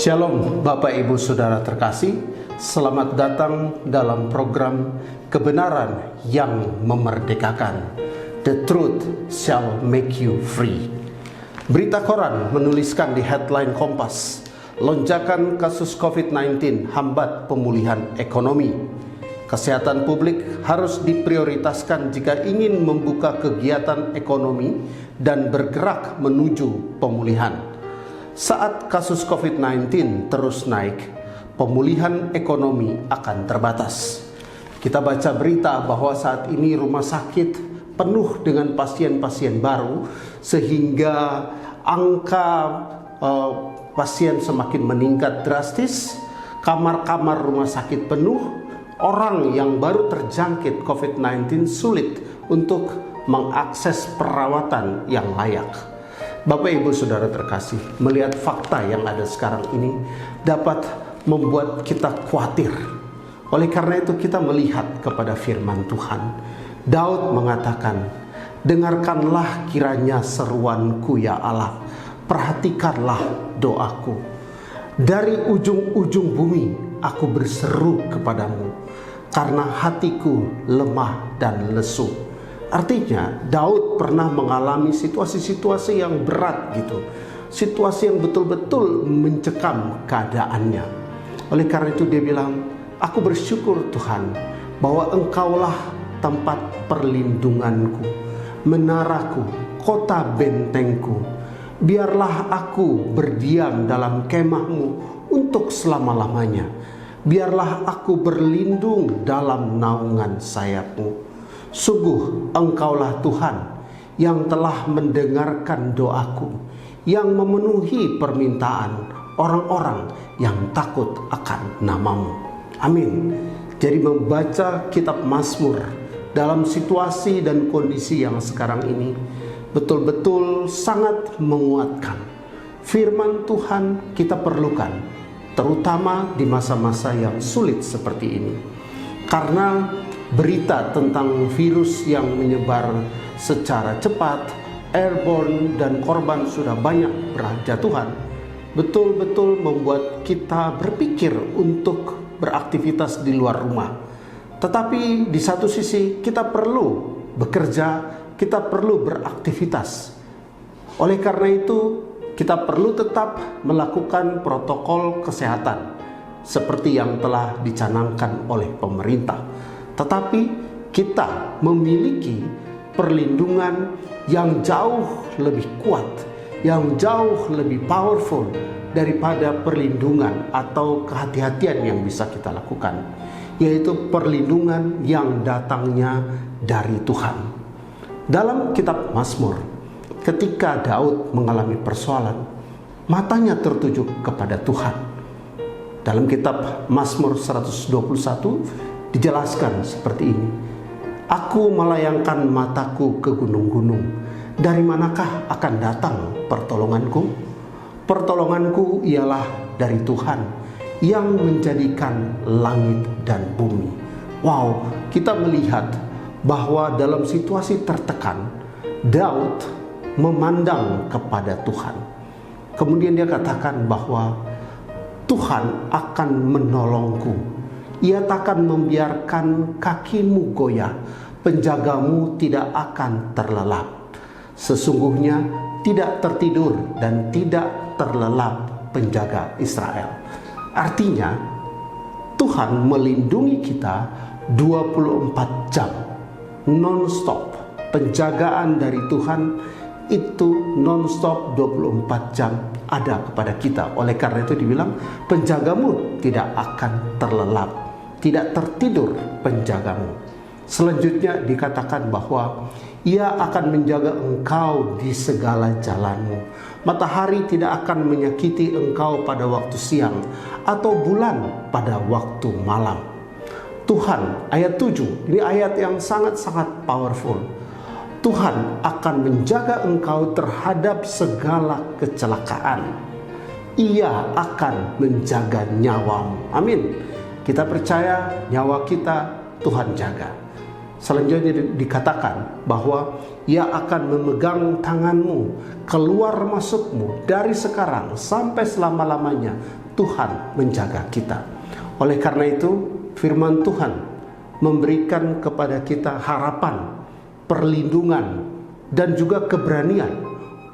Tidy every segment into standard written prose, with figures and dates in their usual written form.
Shalom Bapak Ibu Saudara terkasih, selamat datang dalam program Kebenaran yang Memerdekakan. The truth shall make you free. Berita koran menuliskan di headline Kompas, lonjakan kasus COVID-19 hambat pemulihan ekonomi. Kesehatan publik harus diprioritaskan jika ingin membuka kegiatan ekonomi dan bergerak menuju pemulihan. Saat kasus COVID-19 terus naik, pemulihan ekonomi akan terbatas. Kita baca berita bahwa saat ini rumah sakit penuh dengan pasien-pasien baru, sehingga angka pasien semakin meningkat drastis, kamar-kamar rumah sakit penuh, orang yang baru terjangkit COVID-19 sulit untuk mengakses perawatan yang layak. Bapak Ibu Saudara terkasih, melihat fakta yang ada sekarang ini dapat membuat kita khawatir. Oleh karena itu kita melihat kepada firman Tuhan. Daud mengatakan, "Dengarkanlah kiranya seruanku ya Allah, perhatikanlah doaku. Dari ujung-ujung bumi aku berseru kepadamu, karena hatiku lemah dan lesu." Artinya Daud pernah mengalami situasi-situasi yang berat gitu. Situasi yang betul-betul mencekam keadaannya. Oleh karena itu dia bilang, "Aku bersyukur Tuhan bahwa Engkaulah tempat perlindunganku, menaraku, kota bentengku. Biarlah aku berdiam dalam kemah-Mu untuk selama-lamanya. Biarlah aku berlindung dalam naungan sayap-Mu. Sungguh Engkaulah Tuhan yang telah mendengarkan doaku, yang memenuhi permintaan orang-orang yang takut akan nama-Mu." Amin. Jadi membaca kitab Mazmur dalam situasi dan kondisi yang sekarang ini betul-betul sangat menguatkan. Firman Tuhan kita perlukan, terutama di masa-masa yang sulit seperti ini. Karena berita tentang virus yang menyebar secara cepat, airborne, dan korban sudah banyak berjatuhan, betul-betul membuat kita berpikir untuk beraktivitas di luar rumah. Tetapi di satu sisi kita perlu bekerja, kita perlu beraktivitas. Oleh karena itu kita perlu tetap melakukan protokol kesehatan seperti yang telah dicanangkan oleh pemerintah. Tetapi kita memiliki perlindungan yang jauh lebih kuat, yang jauh lebih powerful daripada perlindungan atau kehati-hatian yang bisa kita lakukan, yaitu perlindungan yang datangnya dari Tuhan. Dalam kitab Mazmur, ketika Daud mengalami persoalan, matanya tertuju kepada Tuhan. Dalam kitab Mazmur 121 dijelaskan seperti ini, "Aku melayangkan mataku ke gunung-gunung. Dari manakah akan datang pertolonganku? Pertolonganku ialah dari Tuhan yang menjadikan langit dan bumi." Wow, kita melihat bahwa dalam situasi tertekan, Daud memandang kepada Tuhan. Kemudian dia katakan bahwa Tuhan akan menolongku. Ia takkan membiarkan kakimu goyah, penjagamu tidak akan terlelap. Sesungguhnya tidak tertidur dan tidak terlelap penjaga Israel. Artinya Tuhan melindungi kita 24 jam non-stop. Penjagaan dari Tuhan itu non-stop 24 jam ada kepada kita. Oleh karena itu dibilang, penjagamu tidak akan terlelap, tidak tertidur penjagamu. Selanjutnya dikatakan bahwa Ia akan menjaga engkau di segala jalanmu. Matahari tidak akan menyakiti engkau pada waktu siang, atau bulan pada waktu malam. Tuhan, ayat 7, ini ayat yang sangat-sangat powerful. Tuhan akan menjaga engkau terhadap segala kecelakaan. Ia akan menjaga nyawamu. Amin. Kita percaya nyawa kita Tuhan jaga. Selanjutnya dikatakan bahwa Ia akan memegang tanganmu, keluar masukmu dari sekarang sampai selama-lamanya Tuhan menjaga kita. Oleh karena itu, firman Tuhan memberikan kepada kita harapan, perlindungan, dan juga keberanian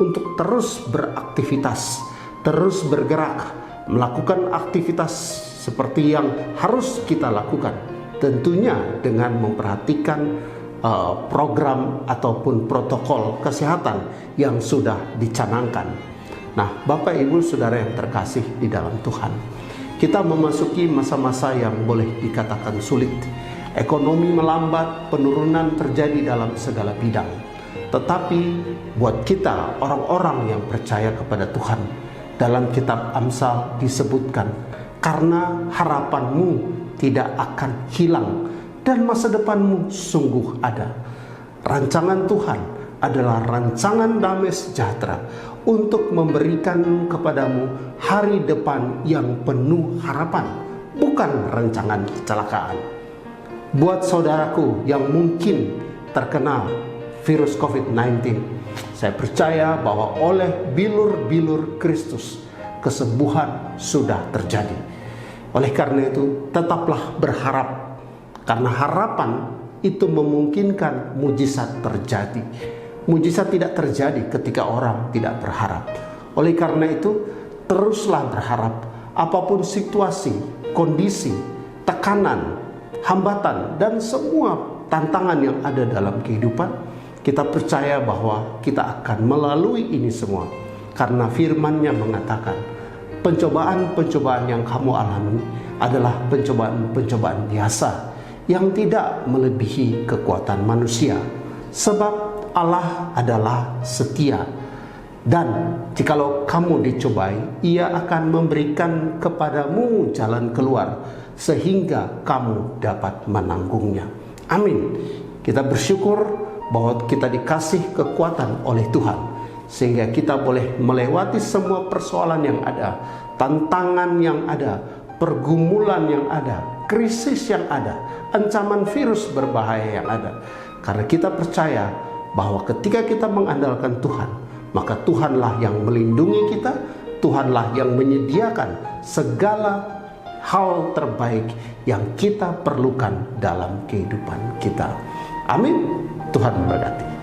untuk terus beraktivitas, terus bergerak, melakukan aktivitas seperti yang harus kita lakukan. Tentunya dengan memperhatikan program ataupun protokol kesehatan yang sudah dicanangkan. Nah, Bapak Ibu Saudara yang terkasih di dalam Tuhan, kita memasuki masa-masa yang boleh dikatakan sulit. Ekonomi melambat, penurunan terjadi dalam segala bidang. Tetapi buat kita orang-orang yang percaya kepada Tuhan, dalam kitab Amsal disebutkan, karena harapanmu tidak akan hilang dan masa depanmu sungguh ada. Rancangan Tuhan adalah rancangan damai sejahtera untuk memberikan kepadamu hari depan yang penuh harapan, bukan rancangan kecelakaan. Buat saudaraku yang mungkin terkena virus COVID-19, saya percaya bahwa oleh bilur-bilur Kristus, kesembuhan sudah terjadi. Oleh karena itu, tetaplah berharap, karena harapan itu memungkinkan mujizat terjadi. Mujizat tidak terjadi ketika orang tidak berharap. Oleh karena itu, teruslah berharap. Apapun situasi, kondisi, tekanan, hambatan, dan semua tantangan yang ada dalam kehidupan, kita percaya bahwa kita akan melalui ini semua. Karena firman-Nya mengatakan, pencobaan-pencobaan yang kamu alami adalah pencobaan-pencobaan biasa yang tidak melebihi kekuatan manusia. Sebab Allah adalah setia. Dan jikalau kamu dicobai, Ia akan memberikan kepadamu jalan keluar sehingga kamu dapat menanggungnya. Amin. Kita bersyukur bahwa kita dikasih kekuatan oleh Tuhan, sehingga kita boleh melewati semua persoalan yang ada, tantangan yang ada, pergumulan yang ada, krisis yang ada, ancaman virus berbahaya yang ada. Karena kita percaya bahwa ketika kita mengandalkan Tuhan, maka Tuhanlah yang melindungi kita, Tuhanlah yang menyediakan segala hal terbaik yang kita perlukan dalam kehidupan kita. Amin. Tuhan memberkati.